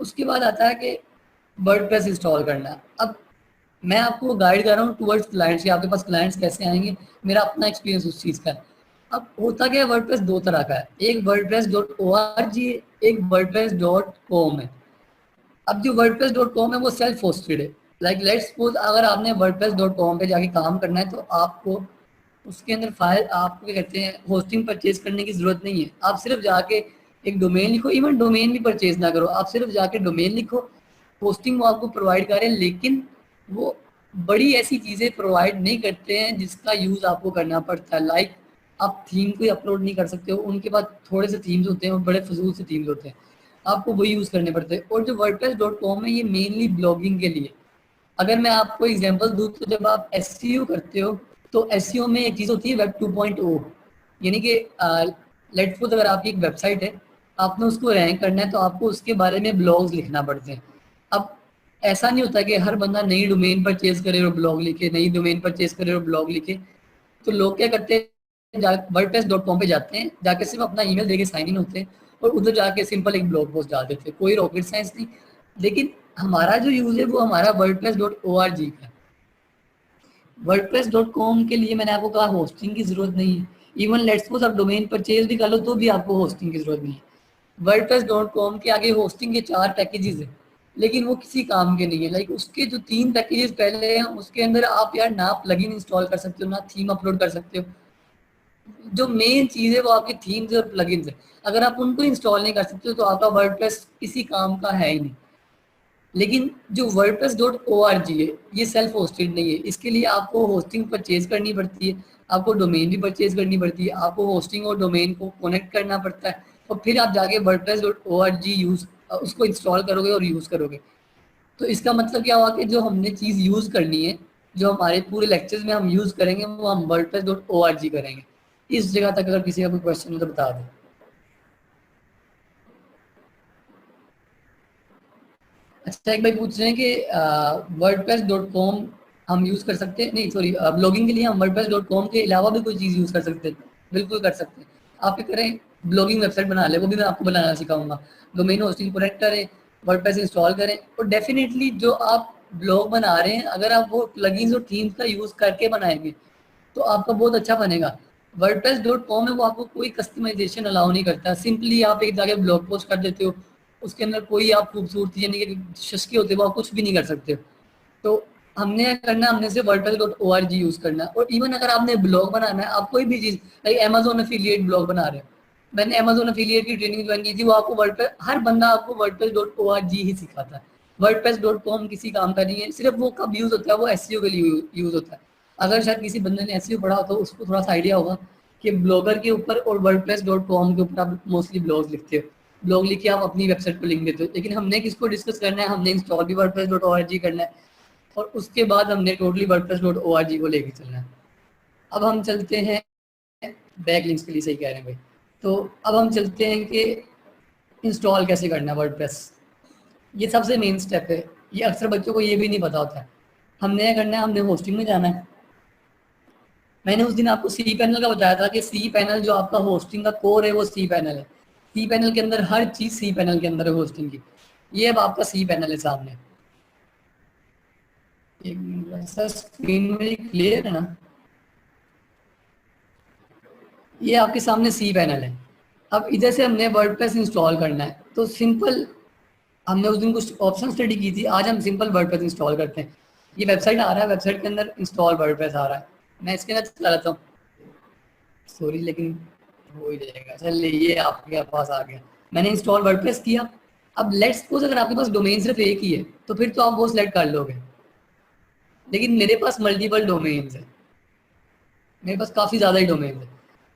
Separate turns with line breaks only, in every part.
उसके बाद आता है कि वर्डप्रेस इंस्टॉल करना। अब मैं आपको गाइड कर रहा हूँ टुवर्ड्स क्लाइंट्स, आपके पास क्लाइंट्स कैसे आएंगे, मेरा अपना एक्सपीरियंस उस चीज़ का है। अब होता क्या है, वर्डप्रेस दो तरह का है, एक वर्डप्रेस.org, एक वर्डप्रेस.com है। अब जो वर्डप्रेस.com है वो सेल्फ होस्टेड है। लाइक लेट्स सपोज अगर आपने वर्डप्रेस.com पे जाके काम करना है तो आपको उसके अंदर फाइल, आपको क्या कहते हैं, होस्टिंग परचेज करने की जरूरत नहीं है। आप सिर्फ जाके एक डोमेन लिखो, इवन डोमेन भी परचेज ना करो, आप सिर्फ जाके डोमेन लिखो, होस्टिंग वो आपको प्रोवाइड करें। लेकिन वो बड़ी ऐसी चीज़ें प्रोवाइड नहीं करते हैं जिसका यूज़ आपको करना पड़ता है। लाइक आप थीम को अपलोड नहीं कर सकते हो, उनके पास थोड़े से थीम्स होते हैं और बड़े फजूल से थीम्स होते हैं, आपको वही यूज़ करने पड़ते हैं। और जो वर्डप्रेस.com है ये मेनली ब्लॉगिंग के लिए। अगर मैं आपको एग्जांपल दूं तो जब आप एसईओ करते हो तो एसईओ में एक चीज़ होती है वेब 2.0, यानी कि लेट्स सपोज अगर आपकी एक वेबसाइट है, आपने उसको रैंक करना है तो आपको उसके बारे में ब्लॉग्स लिखना पड़ते हैं। अब ऐसा नहीं होता कि हर बंदा नई डोमेन परचेज करे और ब्लॉग लिखे, नई डोमेन परचेज करे और ब्लॉग लिखे। तो लोग क्या करते हैं, वर्डप्रेस.com पे जाते हैं, जाके सिर्फ अपना ईमेल देके साइन इन होते हैं और उधर जाके सिंपल एक ब्लॉग पोस्ट डाल देते हैं, कोई रॉकेट साइंस नहीं। लेकिन हमारा जो यूज है वो हमारा वर्डप्रेस.org का। वर्डप्रेस.com के लिए मैंने आपको कहा होस्टिंग की जरूरत नहीं है। इवन लेट्स सपोज आप डोमेन परचेज भी कर लो तो भी आपको होस्टिंग की जरूरत नहीं है। वर्डप्रेस.com के आगे होस्टिंग के 4 पैकेजेस हैं, लेकिन वो किसी काम के नहीं है। लाइक उसके जो 3 पैकेजेस पहले हैं उसके अंदर आप यार ना प्लगइन इंस्टॉल कर सकते हो, ना थीम अपलोड कर सकते हो। जो मेन चीज है वो आपकी थीम्स और प्लगइन्स है। अगर आप उनको इंस्टॉल नहीं कर सकते तो आपका वर्डप्रेस किसी काम का है ही नहीं। लेकिन जो वर्डप्रेस.org है ये सेल्फ होस्टेड नहीं है, इसके लिए आपको होस्टिंग परचेज करनी पड़ती है, आपको डोमेन भी परचेज करनी पड़ती है, आपको होस्टिंग और डोमेन को कनेक्ट करना पड़ता है, और फिर आप जाके वर्डप्रेस.org यूज उसको इंस्टॉल करोगे और यूज करोगे। तो इसका मतलब क्या हुआ कि जो हमने चीज यूज करनी है, जो हमारे पूरे लेक्चर्स में हम यूज करेंगे वो हम वर्डप्रेस.org करेंगे। इस जगह तक अगर किसी का कोई क्वेश्चन हो तो बता दो। अच्छा, एक भाई पूछ रहे हैं कि वर्डप्रेस.com हम यूज कर सकते हैं, नहीं सॉरी, ब्लॉगिंग के लिए हम वर्डप्रेस.com के अलावा भी कोई चीज यूज कर सकते हैं। बिल्कुल कर सकते हैं। आप क्या करें, ब्लॉगिंग वेबसाइट बना ले, वो भी मैं आपको बनाना सिखाऊंगा। डोमेन होस्टिंग कनेक्ट करें, वर्डप्रेस इंस्टॉल करें, और डेफिनेटली जो आप ब्लॉग बना रहे हैं अगर आप वो प्लगइन्स और थीम्स का यूज करके बनाएंगे तो आपका बहुत अच्छा बनेगा। वर्डप्रेस.com है वो आपको कोई कस्टमाइजेशन अलाउ नहीं करता, सिंपली आप एक जाके ब्लॉग पोस्ट कर देते हो, उसके अंदर कोई आप खूबसूरती यानी कि शस्की होते हो आप कुछ भी नहीं कर सकते हो। तो हमने क्या करना है, हमने सिर्फ वर्डप्रेस.org यूज करना है। और इवन अगर आपने ब्लॉग बनाना है, आप कोई भी चीज लाइक अमेजोन एफिलिएट ब्लॉग बना रहे हो, मैंने अमेजोन एफिलिएट की ट्रेनिंग ज्वाइन की थी, वो आपको वर्डप्रेस, हर बंदा आपको वर्डप्रेस.org ही सिखाता है। वर्डप्रेस.com किसी काम का नहीं है, सिर्फ वो कब यूज होता है, वो एसईओ के लिए यूज होता है। अगर शायद किसी बंदे ने एसईओ पढ़ा हो तो उसको थोड़ा सा आइडिया होगा कि ब्लॉगर के ऊपर और वर्डप्रेस.com के ऊपर आप मोस्टली ब्लॉग लिखते हो, ब्लॉग लिख के आप अपनी वेबसाइट पर लिंक देते हो। लेकिन हमने किसको डिस्कस करना है, हमने इंस्टॉल भी वर्डप्रेस.org करना है और उसके बाद हमने टोटली वर्डप्रेस.org को लेके चलना है। अब हम चलते हैं बैक लिंक्स के लिए, सही कह रहे हैं भाई। तो अब हम चलते हैं कि इंस्टॉल कैसे करना है वर्डप्रेस। ये सबसे मेन स्टेप है, ये अक्सर बच्चों को ये भी नहीं पता होता है। हमने क्या करना है, हमने होस्टिंग में जाना है। मैंने उस दिन आपको सी पैनल का बताया था कि सी पैनल जो आपका होस्टिंग का कोर है वो सी पैनल है। सी पैनल के अंदर हर चीज सी पैनल के अंदर है होस्टिंग की। ये अब आपका सी पैनल है सामने। एक मिनट, ऐसा स्क्रीन में क्लियर है ना? ये आपके सामने सी पैनल है। अब इधर से हमने वर्डप्रेस इंस्टॉल करना है तो सिंपल, हमने उस दिन कुछ ऑप्शन स्टडी की थी, आज हम सिंपल वर्डप्रेस इंस्टॉल करते हैं। ये वेबसाइट आ रहा है, वेबसाइट के अंदर इंस्टॉल वर्डप्रेस आ रहा है, मैं इसके अंदर चला जाता हूँ। सॉरी लेकिन हो ही जाएगा, चलिए ये आपके पास आ गया। मैंने इंस्टॉल वर्डप्रेस किया। अब लेट्स सपोज अगर आपके पास डोमेन सिर्फ एक ही है तो फिर तो आप वो सिलेक्ट कर लोगे, लेकिन मेरे पास मल्टीपल डोमेन्स है, मेरे पास काफ़ी ज़्यादा ही डोमेन है।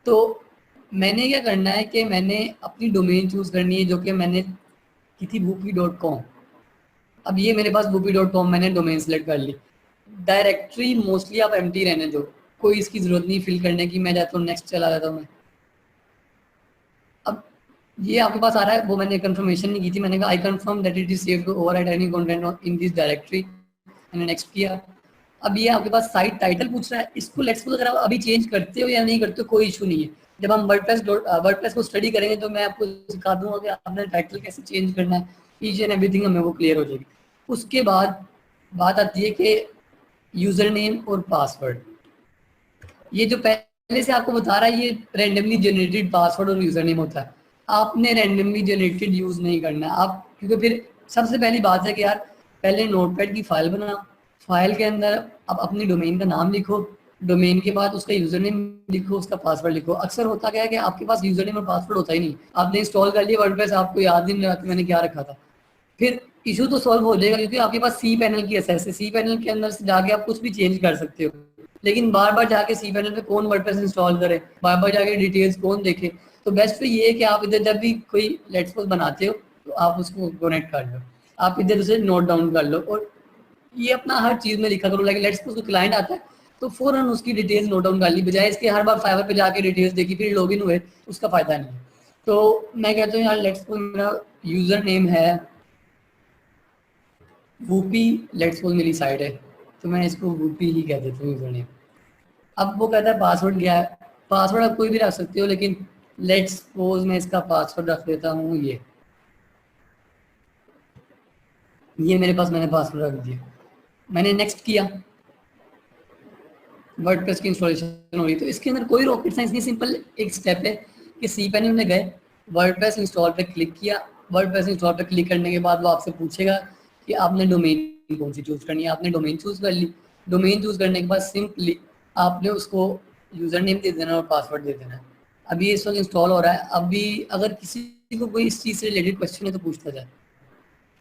तो मैंने क्या करना है कि मैंने अपनी डोमेन चूज़ करनी है जो कि मैंने की थी whoopee.com। अब ये मेरे पास whoopee.com मैंने डोमेन सेलेक्ट कर ली। डायरेक्टरी मोस्टली आप एम्प्टी रहने दो, कोई इसकी ज़रूरत नहीं फिल करने की। मैं जाता हूँ नेक्स्ट चला जाता हूँ मैं। अब ये आपके पास आ रहा है, वो मैंने कंफर्मेशन नहीं की थी, मैंने कहा I confirm that it is safe to overwrite any content in this directory, मैंने नेक्स्ट किया। अब ये आपके पास साइट टाइटल पूछ रहा है, इसको लेट्स सपोज अगर आप अभी चेंज करते हो या नहीं करते हो कोई इशू नहीं है। जब हम वर्डप्रेस को स्टडी करेंगे तो मैं आपको सिखा दूंगा कि आपने टाइटल कैसे चेंज करना है। ईच एंड एवरीथिंग हमें वो क्लियर हो जाएगी। उसके बाद बात आती है कि यूजर नेम और पासवर्ड। ये जो पहले से आपको बता रहा है ये रैंडमली जनरेटेड पासवर्ड और यूजर नेम होता है। आपने रैंडमली जनरेटेड यूज नहीं करना है आप, क्योंकि फिर सबसे पहली बात है कि यार पहले नोटपैड की फाइल बना, फाइल के अंदर आप अपनी डोमेन का नाम लिखो, डोमेन के बाद उसका यूजर नेम लिखो, उसका पासवर्ड लिखो। अक्सर होता क्या है कि आपके पास यूजर नेम और पासवर्ड होता ही नहीं, आपने इंस्टॉल कर लिया वर्डप्रेस, आपको याद ही नहीं रहा कि मैंने क्या रखा था। फिर इशू तो सॉल्व हो जाएगा क्योंकि आपके पास सी पैनल की एक्सेस है, सी पैनल के अंदर से जाके आप कुछ भी चेंज कर सकते हो। लेकिन बार बार जाके सी पैनल पे कौन वर्डप्रेस इंस्टॉल करे, बार बार जाके डिटेल्स कौन देखे। तो बेस्ट तो ये है कि आप इधर जब भी कोई लेट्स सपोज बनाते हो तो आप उसको कनेक्ट कर लो, आप इधर उसे नोट डाउन कर लो और ये अपना हर चीज में लिखा करो। लाइक लेट्स सपोज क्लाइंट आता है तो फौरन उसकी डिटेल्स नोट डाउन कर ली, बजाय इसके हर बार फाइवर पे जाके डिटेल्स देखी फिर लॉगिन हुए, उसका फायदा नहीं है। तो मैं कहता हूँ यार लेट्स सपोज मेरा यूजर नेम है वूपी, लेट्स सपोज मेरी साइड है तो मैं इसको वूपी ही कह देता हूँ यूजर नेम। अब वो कहता है पासवर्ड क्या है, पासवर्ड आप कोई भी रख सकते हो, लेकिन लेट्स सपोज मैं इसका पासवर्ड रख देता हूँ ये मेरे पास मैंने पासवर्ड रख दिया। मैंने नेक्स्ट किया, वर्डप्रेस की इंस्टॉलेशन हो रही। तो इसके अंदर कोई रॉकेट साइंस नहीं, सिंपल एक स्टेप है कि सी पैनल में गए, वर्डप्रेस इंस्टॉल पे क्लिक किया, वर्डप्रेस इंस्टॉल पे क्लिक करने के बाद वो आपसे पूछेगा कि आपने डोमेन कौन सी चूज करनी है। आपने डोमेन चूज कर ली, डोमेन चूज करने के बाद सिंपली आपने उसको यूजर नेम दे देना और पासवर्ड दे देना है। अभी इस वक्त इंस्टॉल हो रहा है, अभी अगर किसी को कोई इस चीज़ से रिलेटेड क्वेश्चन है तो पूछता जाए।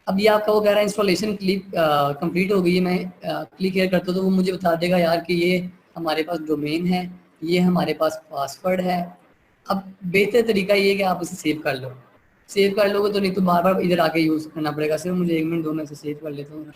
अब ये आपका वो कह रहा है इंस्टॉलेशन क्लिक कंप्लीट हो गई है, मैं क्लिक हेयर करता हूँ तो वो मुझे बता देगा यार कि ये हमारे पास डोमेन है, ये हमारे पास पासवर्ड है। अब बेहतर तरीका ये है कि आप उसे सेव कर लो, सेव कर लोगे तो नहीं तो बार बार इधर आके यूज़ करना पड़ेगा। सिर्फ मुझे 1 मिनट दो, मैं इसे सेव कर लेता हूँ।